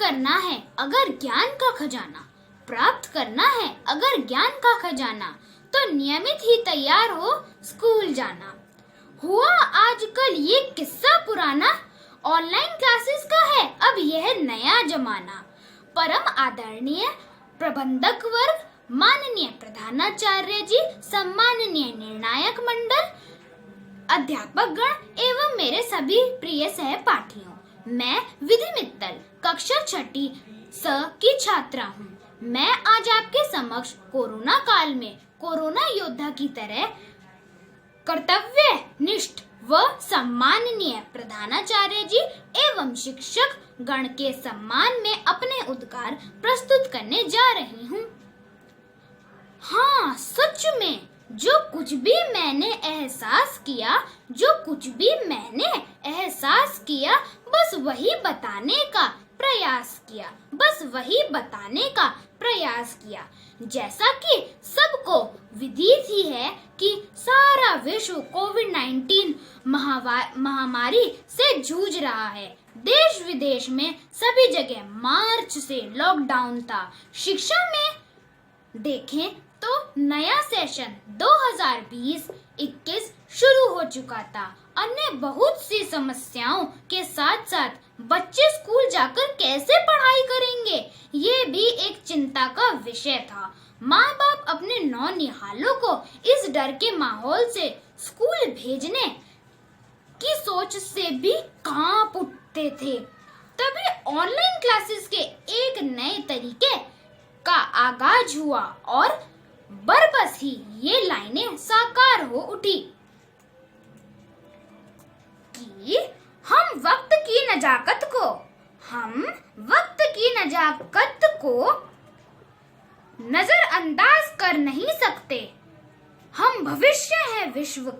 करना है अगर ज्ञान का खजाना, प्राप्त करना है अगर ज्ञान का खजाना, तो नियमित ही तैयार हो स्कूल जाना। हुआ आजकल ये किस्सा पुराना, ऑनलाइन क्लासेस का है अब यह नया जमाना। परम आदरणीय प्रबंधक वर्ग, माननीय प्रधानाचार्य जी, सम्माननीय निर्णायक मंडल, अध्यापक गण एवं मेरे सभी प्रिय सहपाठियों, मैं विधि मित्तल कक्षा 6ठी स की छात्रा हूँ। मैं आज आपके समक्ष कोरोना काल में कोरोना योद्धा की तरह कर्तव्य निष्ठ व सम्माननीय प्रधानाचार्य जी एवं शिक्षक गण के सम्मान में अपने उद्गार प्रस्तुत करने जा रही हूँ। हाँ, सच में जो कुछ भी मैंने एहसास किया, बस वही बताने का प्रयास किया। जैसा कि सबको विदित ही है कि सारा विश्व कोविड-19 महामारी से जूझ रहा है। देश विदेश में सभी जगह मार्च से लॉकडाउन था। शिक्षा में देखें तो नया सेशन 2020-21 शुरू हो चुका था। अन्य बहुत सी समस्याओं के साथ साथ बच्चे स्कूल जाकर कैसे पढ़ाई करेंगे, ये भी एक चिंता का विषय था। माँ बाप अपने नौनिहालों को इस डर के माहौल से स्कूल भेजने की सोच से भी कांप उठते थे। तभी ऑनलाइन क्लासेस के एक नए तरीके का आगाज हुआ और बरबस ही ये लाइनें साकार हो उठी कि हम वक्त की नजाकत को नजरअंदाज कर नहीं सकते। हम भविष्य है विश्व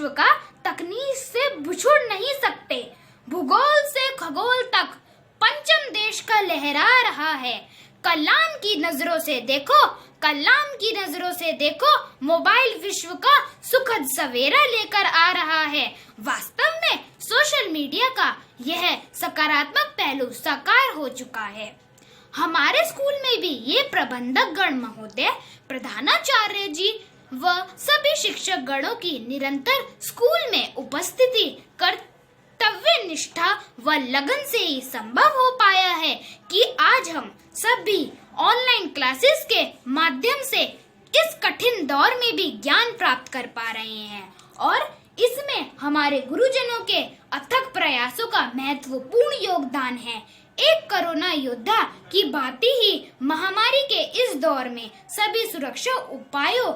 का, तकनीक से बिछुड़ नहीं सकते। भूगोल से खगोल तक पंचम देश का लहरा रहा है। कलाम की नजरों से देखो, मोबाइल विश्व का सुखद सवेरा लेकर आ रहा है। वास्तव में सोशल मीडिया का यह सकारात्मक पहलू साकार हो चुका है। हमारे स्कूल में भी ये प्रबंधक गण महोदय, प्रधानाचार्य जी व सभी शिक्षक गणों की निरंतर स्कूल में उपस्थिति कर्तव्य निष्ठा व लगन से ही संभव हो पाया है कि आज हम सभी ऑनलाइन क्लासेस के माध्यम से इस कठिन दौर में भी ज्ञान प्राप्त कर पा रहे हैं और इसमें हमारे गुरुजनों के अथक प्रयासों का महत्वपूर्ण योगदान है। एक कोरोना योद्धा की भांति ही महामारी के इस दौर में सभी सुरक्षा उपायों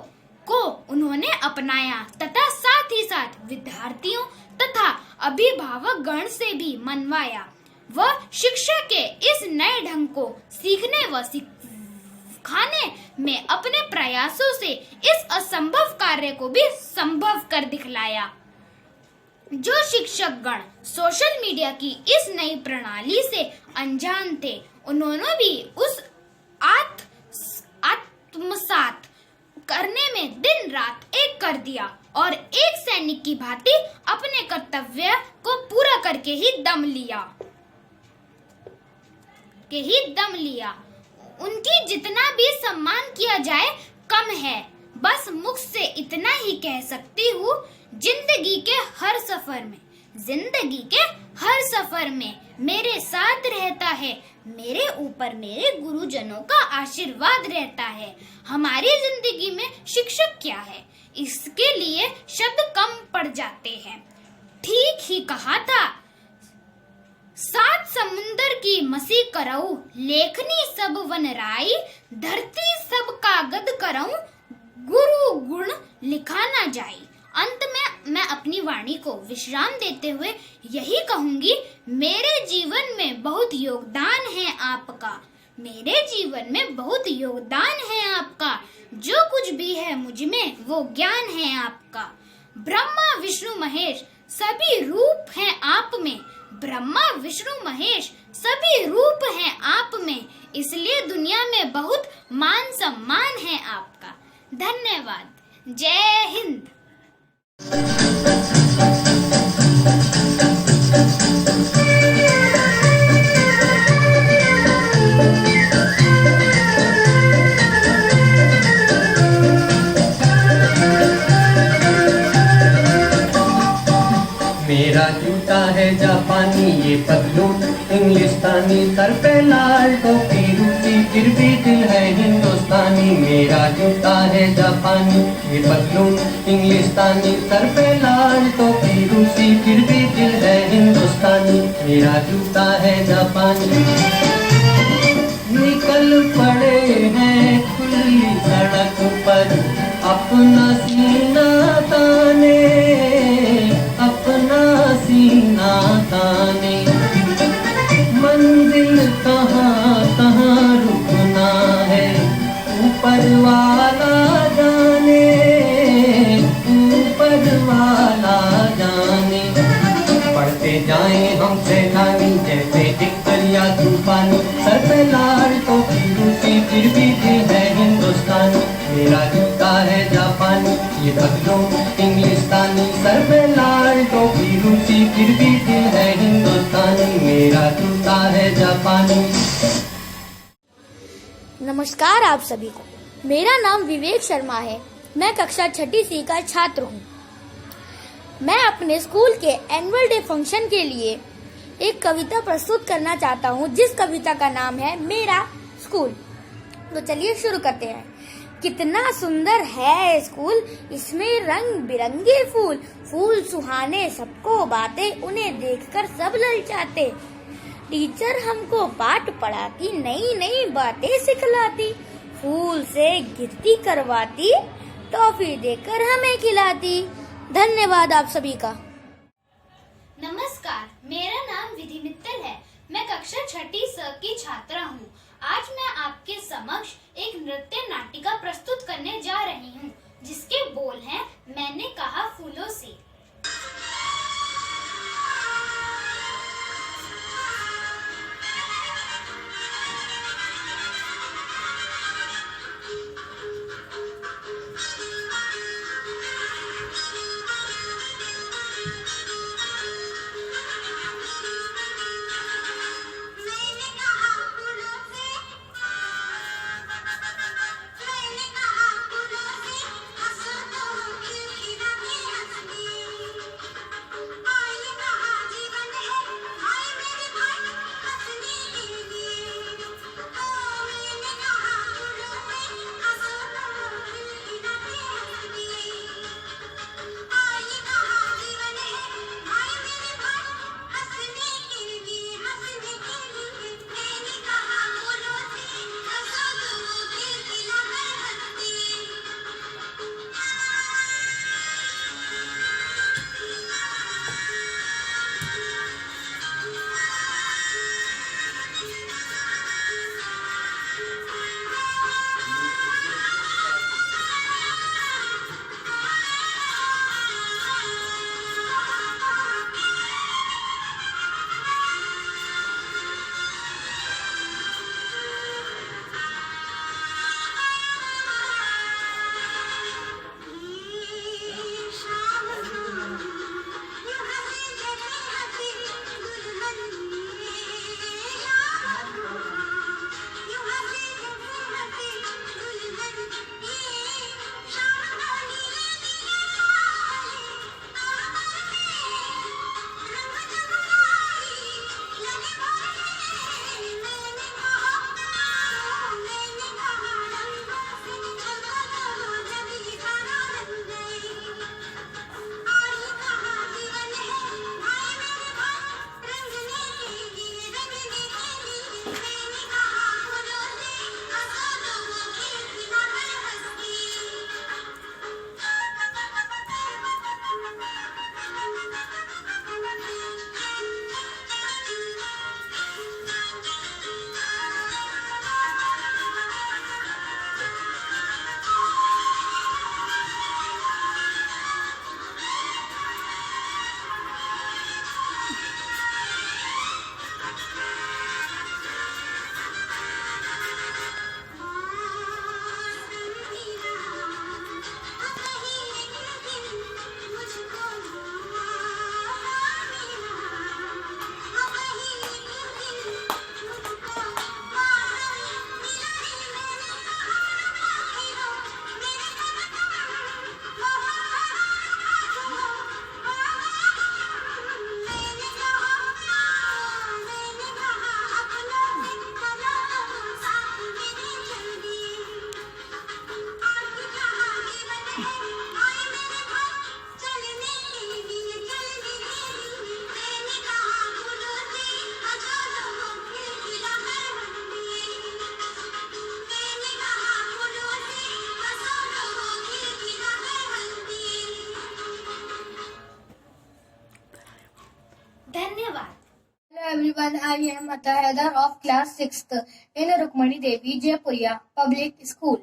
को उन्होंने अपनाया तथा साथ ही साथ विद्यार्थियों तथा अभिभावक गण से भी मनवाया। वह शिक्षा के इस नए ढंग को सीखने व सिखाने में अपने प्रयासों से इस असंभव कार्य को भी संभव कर दिखलाया। जो शिक्षक गण सोशल मीडिया की इस नई प्रणाली से अनजान थे, उन्होंने भी उस आत्मसात करने में दिन रात एक कर दिया और एक सैनिक की भांति अपने कर्तव्य को पूरा करके ही दम लिया। उनकी जितना भी सम्मान किया जाए कम है। बस मुख से इतना ही कह सकती हूँ, जिंदगी के हर सफर में मेरे साथ रहता है। मेरे ऊपर मेरे गुरुजनों का आशीर्वाद रहता है। हमारी जिंदगी में शिक्षक क्या है, इसके लिए शब्द कम पड़ जाते हैं। ठीक ही कहा था, सात समुंदर की मसी करऊ, लेखनी सब वन राई, धरती सब कागद करऊ, गुरु गुण लिखा ना जाई। अंत में मैं अपनी वाणी को विश्राम देते हुए यही कहूंगी, मेरे जीवन में बहुत योगदान है आपका। जो कुछ भी है मुझ में वो ज्ञान है आपका। ब्रह्मा विष्णु महेश सभी रूप हैं आप में, इसलिए दुनिया में बहुत मान सम्मान है आपका। धन्यवाद। जय हिंद। ये पतलून इंग्लिस्तानी, सर पे लाल टोपी रूसी, फिर भी दिल है हिंदुस्तानी, मेरा जूता है जापानी। ये पतलून इंग्लिस्तानी, सर पे लाल टोपी रूसी, फिर भी दिल है हिंदुस्तानी, मेरा जूता है जापानी। निकल पड़े हैं खुली सड़क पर अपना सीना ताने, अपना सीना ताने। मंजिल कहाँ कहाँ रुकना है ऊपर वाला जाने, ऊपर वाला जाने। पढ़ते जाएं हम सैलानी जैसे एक दरिया तूफानी, सर पे लाल टोपी रूसी, फिर भी दिल है हिंदुस्तानी, मेरा जूता है जापानी। ये पतलून इंग्लिस्तानी, सर पे लाल टोपी रूसी, फिर भी दिल है हिंदुस्तानी, मेरा जूता है जापानी। नमस्कार आप सभी को, मेरा नाम विवेक शर्मा है। मैं कक्षा 6ठी C का छात्र हूँ। मैं अपने स्कूल के एनुअल डे फंक्शन के लिए एक कविता प्रस्तुत करना चाहता हूँ, जिस कविता का नाम है मेरा स्कूल। तो चलिए शुरू करते हैं। कितना सुंदर है स्कूल, इसमें रंग बिरंगे फूल, फूल सुहाने सबको बातें, उन्हें देखकर सब ललचाते। टीचर हमको पाठ पढ़ाती, नई नई बातें सिखलाती, फूल से गिनती करवाती, टॉफी देकर हमें खिलाती। धन्यवाद आप सभी का। नमस्कार, मेरा नाम विधि मित्तल है। मैं कक्षा 6ठी स की छात्रा हूँ। आज मैं आपके समक्ष एक नृत्य नाटिका प्रस्तुत करने जा रही हूँ, जिसके बोल हैं मैंने कहा फूलों से। everyone, I am Atahedar of class 6th in Rukmani Devi Jaipuria Public School.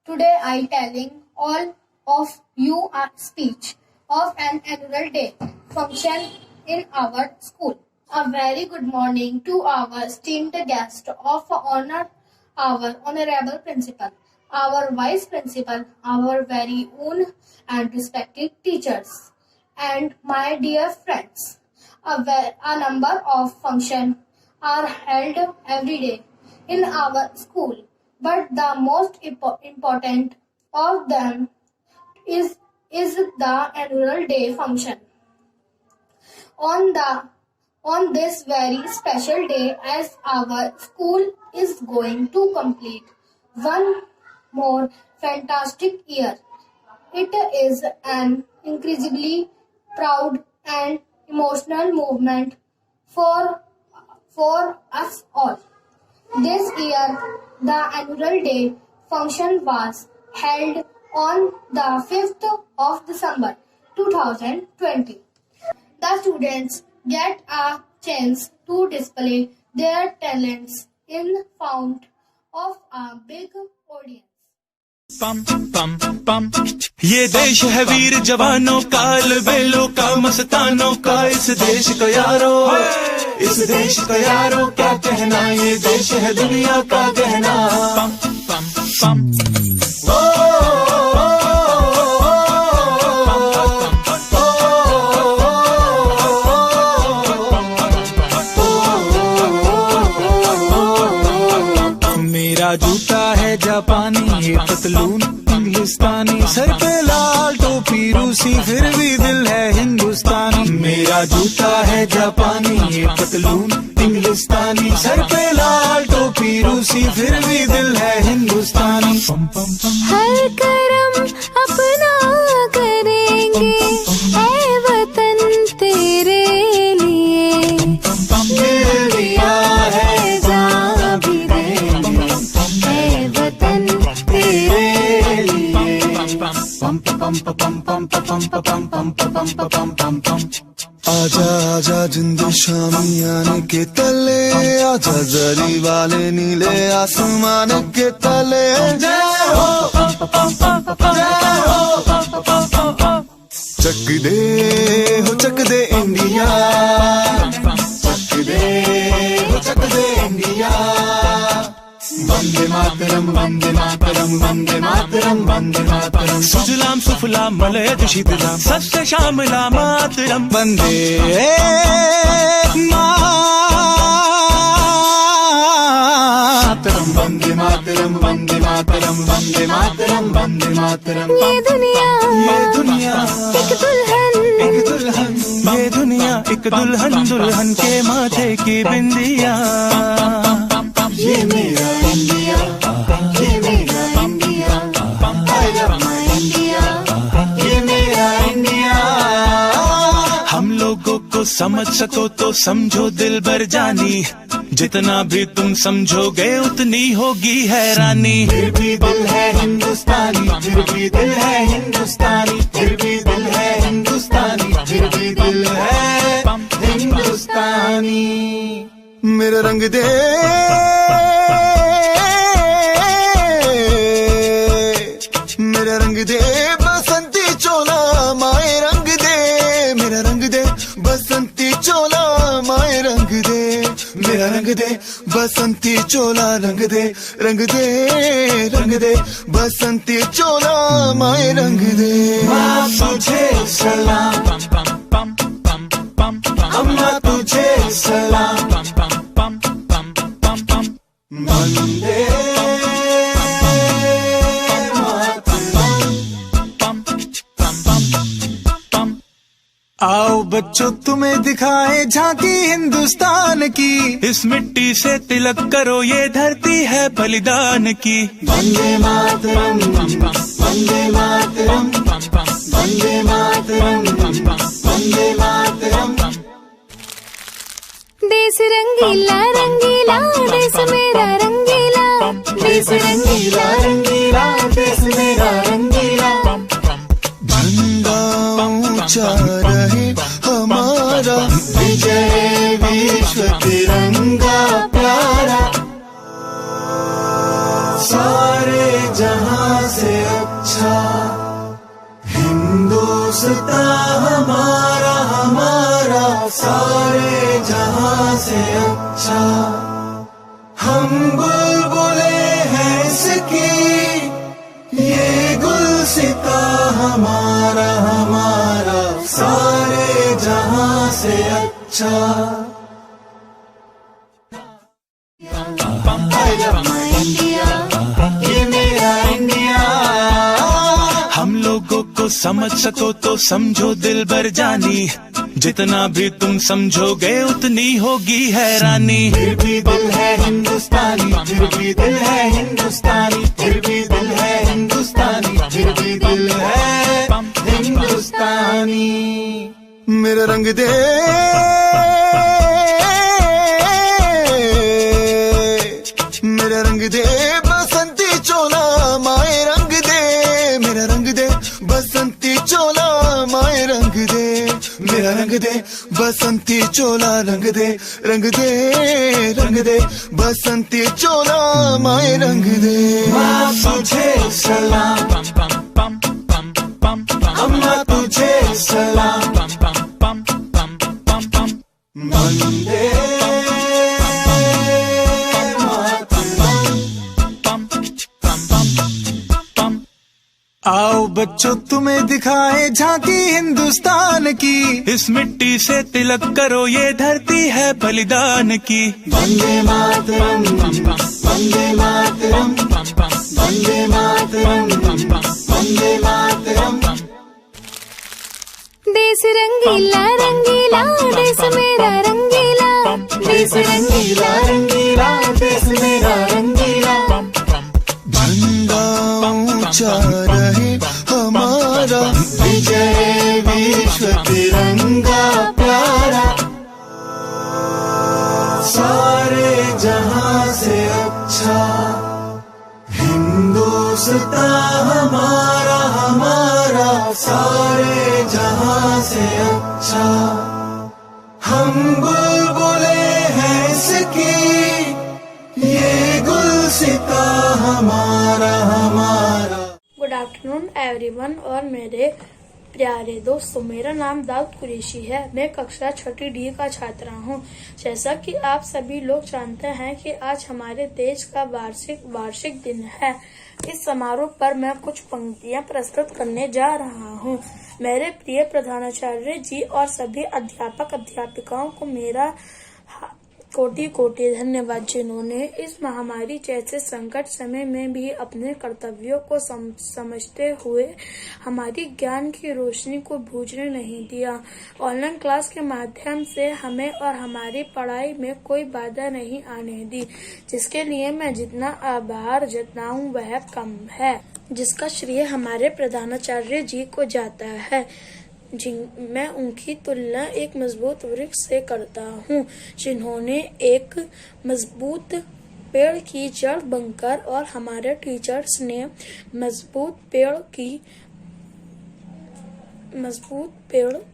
Today I telling all of you a speech of an annual day function in our school. A very good morning to our esteemed guest of honor, our honorable principal, our vice principal, our very own and respected teachers, and my dear friends. A number of functions are held every day in our school, but the most important of them is the annual day function. On this very special day, as our school is going to complete one more fantastic year, it is an incredibly proud and emotional moment for us all. This year, the annual day function was held on the 5th of December 2020. The students get a chance to display their talents in front of a big audience. पम पम पम ये देश है वीर जवानों का, अलबेलों का, मस्तानों का, इस देश का यारो, इस देश का यारो क्या कहना, ये देश है दुनिया का गहना। पम पम पम मेरा जूता है जापानी, ये पतलून इंग्लिस्तानी, सर पे लाल टोपी रूसी, फिर भी दिल है हिंदुस्तानी। मेरा जूता है जापानी, ये पतलून इंग्लिस्तानी, सर पे लाल टोपी रूसी, फिर भी दिल है हिंदुस्तानी। पम पम पम हर करम अपना करेंगे ऐ वतन तेरे लिए, दिल दिया है जान भी देंगे ऐ वतन तेरे लिए। पम पम पम पम पम पम पम पम पम पम पम आजा आजा जिंद शामी आने के तले, आजा जरी वाले नीले आसमान के तले। जय हो चक दे इंडिया, चक दे इंडिया। वंदे मातरम, वंदे मातरम, वंदे मातरम, वंदे मातरम। सुजलाम सुफलाम मलयज शीतलाम, सस्य श्यामलाम मातरम। वंदे मातरम, वंदे मातरम, वंदे मातरम, वंदे मातरम, वंदे मातरम। ये दुनिया एक दुल्हन, ये दुनिया एक दुल्हन, दुल्हन के माथे की बिंदिया। ये मेरा इंडिया, ये मेरा India, I love my India, ये मेरा इंडिया। हम लोगों को समझ सको तो समझो दिल भर जानी, जितना भी तुम समझोगे उतनी होगी हैरानी। फिर भी दिल है हिंदुस्तानी, फिर भी दिल है हिंदुस्तानी, फिर भी दिल है हिंदुस्तानी, फिर भी दिल है हिंदुस्तानी। मेरा रंग दे मेरा रंग दे बसंती चोला, माए रंग दे मेरा रंग दे बसंती चोला, माए रंग दे मेरा रंग दे बसंती चोला, रंग दे रंग दे रंग दे बसंती चोला, माए रंग दे। माँ तुझे सलाम, अम्मा तुझे सलाम, वंदे आओ बच्चों तुम्हें दिखाए झांकी हिंदुस्तान की, इस मिट्टी से तिलक करो ये धरती है बलिदान की। वंदे मातरम, वंदे मातरम, वंदे मातरम, वंदे मातरम। देश रंगीला रंगीला, देश मेरा रंगीला, देश रंगीला रंगीला, देश मेरा रंगीला। झंडा ऊंचा रहे हमारा, विजय विश्व तेरा। जहां से अच्छा, हिंदुस्तान हमारा हमारा सारे जहां से अच्छा। हम बुलबुले हैं इसकी, ये गुलसिता हमारा हमारा सारे जहां से अच्छा। ये मेरा इंडिया। हम लोगों को समझ सको तो समझो दिल भर जानी, जितना भी तुम समझोगे उतनी होगी हैरानी। फिर भी दिल है हिंदुस्तानी, फिर भी दिल है हिंदुस्तानी, फिर भी दिल है हिंदुस्तानी, फिर भी दिल है हिंदुस्तानी। मेरा रंग दे मेरा रंग दे बसंती चोला माए रंग दे, मेरा रंग दे बसंती चोला माए रंग दे, मेरा रंग दे बसंती चोला रंग दे, रंग दे रंग दे बसंती चोला माए रंग दे। माँ तुझे सलाम, अम्मा तुझे सलाम, वंदे आओ बच्चों तुम्हें दिखाए झांकी हिंदुस्तान की, इस मिट्टी से तिलक करो ये धरती है बलिदान की। वंदे मातरम, वंदे मातरम, वंदे मातरम, वंदे मातरम। देश रंगीला रंगीला देश मेरा रंगीला, देश रंगीला रंगीला देश मेरा रंगीला। झंडा ऊंचा रहे हमारा, विजय विश्व तिरंगा प्यारा, सारे जहां से अच्छा, हिंदुस्तान हमारा हमारा सारे जहां से अच्छा। हम बुलबुले हैं इसकी, ये गुलसिता हमारा हमारा। गुड आफ्टरनून एवरीवन और मेरे प्यारे दोस्तों, मेरा नाम दाऊद कुरैशी है। मैं कक्षा 6ठी डी का छात्रा हूँ। जैसा कि आप सभी लोग जानते हैं कि आज हमारे देश का वार्षिक दिन है। इस समारोह पर मैं कुछ पंक्तियाँ प्रस्तुत करने जा रहा हूँ। मेरे प्रिय प्रधानाचार्य जी और सभी अध्यापक अध्यापिकाओं को मेरा कोटि कोटि धन्यवाद, जिन्होंने इस महामारी जैसे संकट समय में भी अपने कर्तव्यों को समझते हुए हमारी ज्ञान की रोशनी को बुझने नहीं दिया। ऑनलाइन क्लास के माध्यम से हमें और हमारी पढ़ाई में कोई बाधा नहीं आने दी, जिसके लिए मैं जितना आभार जताऊं वह कम है, जिसका श्रेय हमारे प्रधानाचार्य जी को जाता है। मैं उनकी तुलना एक मजबूत वृक्ष से करता हूँ, जिन्होंने एक मजबूत पेड़ की जड़ बनकर और हमारे टीचर्स ने मजबूत पेड़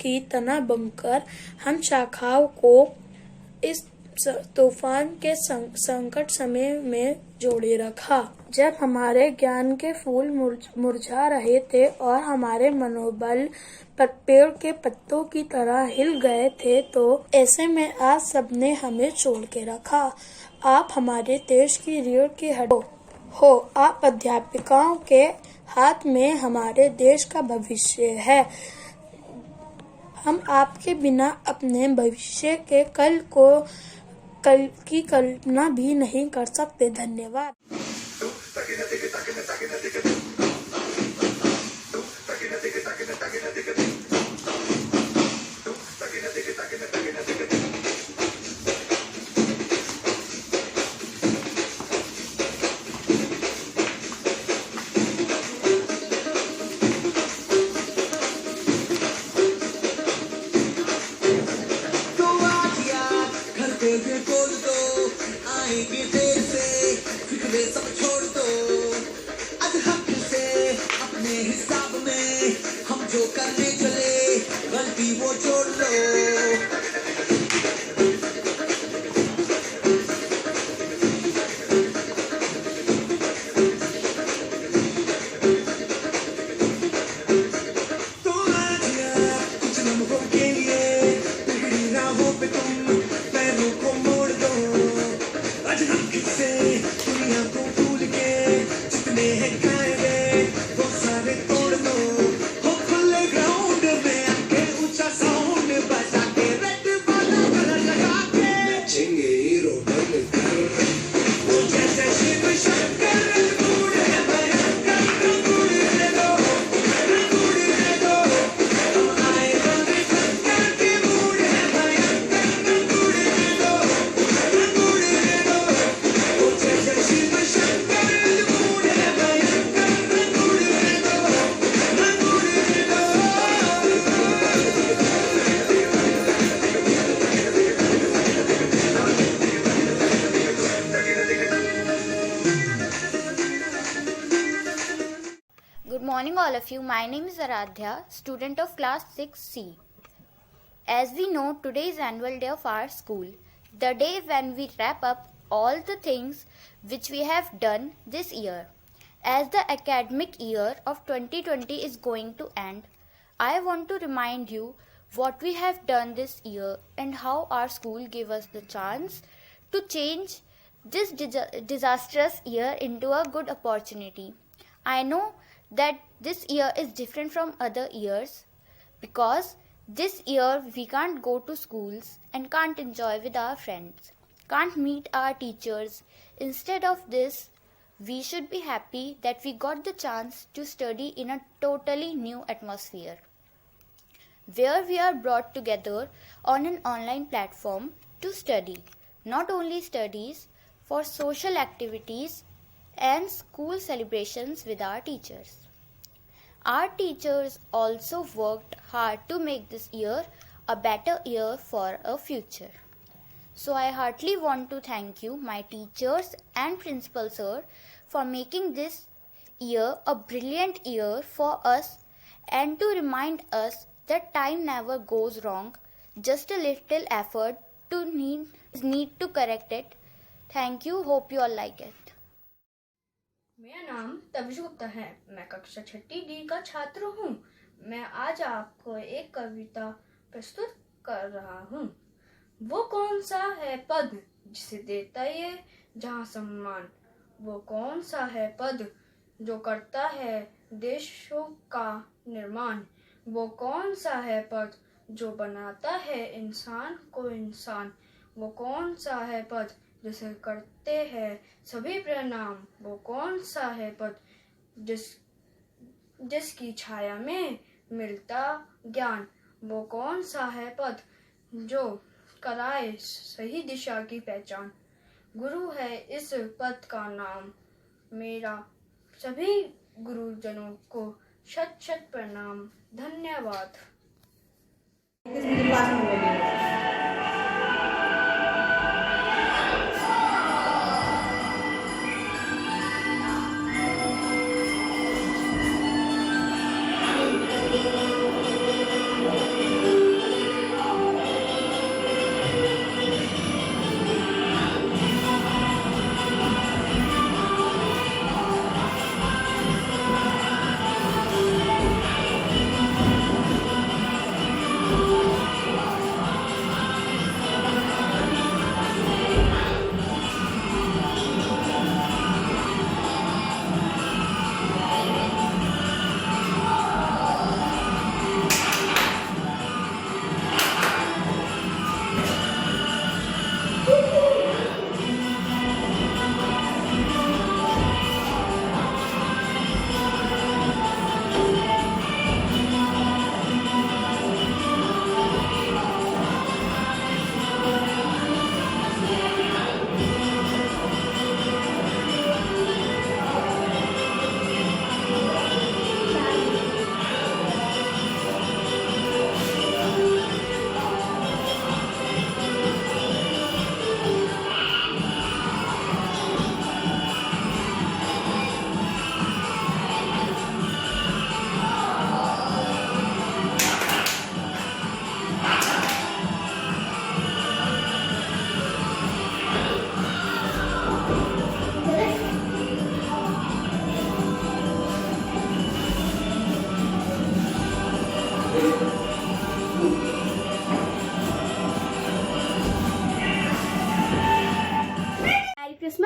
की तना बनकर हम शाखाओं को इस तूफान के संकट समय में जोड़े रखा। जब हमारे ज्ञान के फूल मुरझा रहे थे और हमारे मनोबल पेड़ के पत्तों की तरह हिल गए थे, तो ऐसे में आज सबने हमें जोड़ के रखा। आप हमारे देश की रीढ़ की हड्डी हो। आप अध्यापिकाओं के हाथ में हमारे देश का भविष्य है। हम आपके बिना अपने भविष्य के कल की कल्पना भी नहीं कर सकते। धन्यवाद। आएंगे देर से, फिक्रे सब छोड़ दो, आज हक से जितने हैं कायदे वो सारे तोड़ दो, हो खुले ग्राउंड में आके ऊंचा साउंड बजा के रेड वाला कलर लगा के नाचेंगे हीरो बनकर, वो जैसे शिव शंकर रंगूड़ है भयंकर, रंगूड़ दे दो, रंगूड़ दे दो, हम आए बंदे शंकर के मूड है भयंकर, रंगूड़ दे दो, रंगूड़ दे दो, वो जैसे शिव शंकर रंगूड़ है भयंकर, रंगूड़ दे दो, रंगूड़ दे दो। Good morning, all of you. My name is Aradhya, student of class 6C. As we know, today is annual day of our school, the day when we wrap up all the things which we have done this year. As the academic year of 2020 is going to end, I want to remind you what we have done this year and how our school gave us the chance to change this disastrous year into a good opportunity. I know that this year is different from other years because this year we can't go to schools and can't enjoy with our friends, can't meet our teachers. Instead of this, we should be happy that we got the chance to study in a totally new atmosphere, where we are brought together on an online platform to study, not only studies, for social activities and school celebrations with our teachers. Our teachers also worked hard to make this year a better year for a future. So I heartily want to thank you, my teachers and principal sir, for making this year a brilliant year for us and to remind us that time never goes wrong. Just a little effort is need to correct it. Thank you. Hope you all like it. मेरा नाम तविश गुप्ता है। मैं कक्षा 6डी D का छात्र हूँ। मैं आज आपको एक कविता प्रस्तुत कर रहा हूँ। वो कौन सा है पद जिसे देता ये जहाँ सम्मान, वो कौन सा है पद जो करता है देशों का निर्माण, वो कौन सा है पद जो बनाता है इंसान को इंसान, वो कौन सा है पद जिसे करते हैं सभी प्रणाम, वो कौन सा है पद जिसकी छाया में मिलता ज्ञान, वो कौन सा है पद जो कराए सही दिशा की पहचान। गुरु है इस पद का नाम, मेरा सभी गुरुजनों को शत शत प्रणाम। धन्यवाद।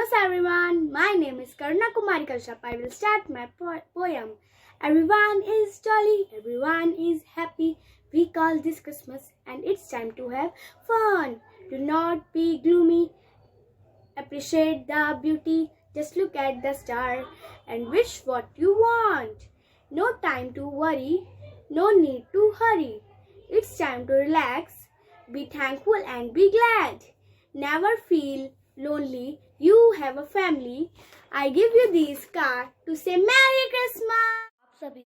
Christmas, everyone. My name is Karuna Kumari Kashyap. I will start my poem. Everyone is jolly, everyone is happy. We call this Christmas and it's time to have fun. Do not be gloomy. Appreciate the beauty. Just look at the star and wish what you want. No time to worry. No need to hurry. It's time to relax. Be thankful and be glad. Never feel lonely. You have a family. I give you these cards to say Merry Christmas. आप सभी